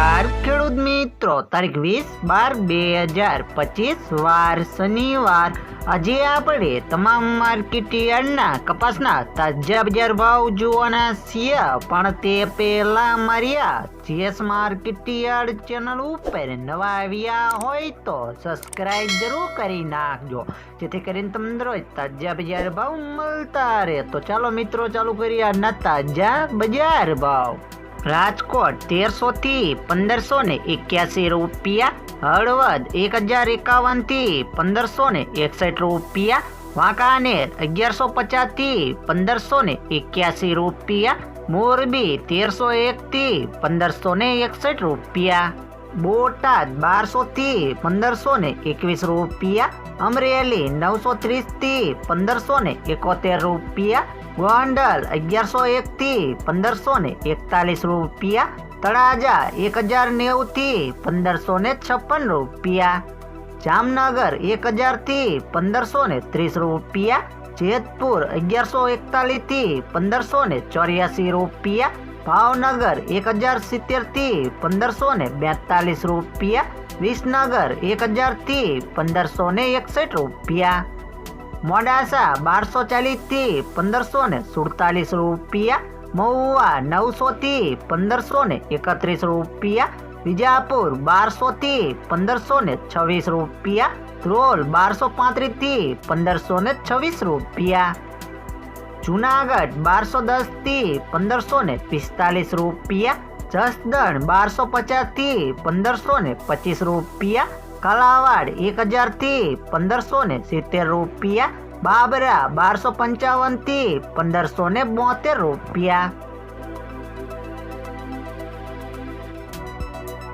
નમસ્કાર ખેડૂત મિત્રો, તારીખ 20/12/2025 વાર શનિવાર। આજે આપણે તમામ માર્કેટ યાર્ડના કપાસના તાજા બજાર ભાવ જોવાના છીએ, પણ તે પહેલા મારી આ જીએસ માર્કેટ યાર્ડ ચેનલ ઉપર નવા આવ્યા હોય તો સબસ્ક્રાઇબ જરૂર કરી નાખજો, જેથી કરીને તમને રોજ તાજા બજાર ભાવ મળતા રહે। તો ચાલો મિત્રો, ચાલુ કરીએ આજના તાજા બજાર ભાવ। રાજકોટ 1300 થી 1581 રૂપિયા, હળવદ 1051 થી 1561 રૂપિયા, વાંકાનેર 1150 થી 1581 રૂપિયા, મોરબી 1301 થી 1561 રૂપિયા, બોટાદ 1200 થી 1521 રૂપિયા, અમરેલી 930 થી 1571 રૂપિયા, ગોંડલ 1101 થી 1541 રૂપિયા, તળાજા 1090 થી 1556 રૂપિયા, જામનગર 1000 થી 1530 રૂપિયા, જેતપુર 1141 થી 1584 રૂપિયા, ભાવનગર 1070 થી 1542 રૂપિયા, વિસનગર 1000 થી 1561 રૂપિયા, મોડાસા 1240 થી 1547 રૂપિયા, મહુવા 900 થી 1531 રૂપિયા, વિજાપુર 1200 થી 1526 રૂપિયા, ધ્રોલ 1235 થી 1526 રૂપિયા, જુનાગઢ 1210 થી 1545 રૂપિયા, જસદણ 1250 થી 1525 રૂપિયા, કાલાવાડ 1000 થી 1570 રૂપિયા, બાબરા 1255 થી 1572 રૂપિયા।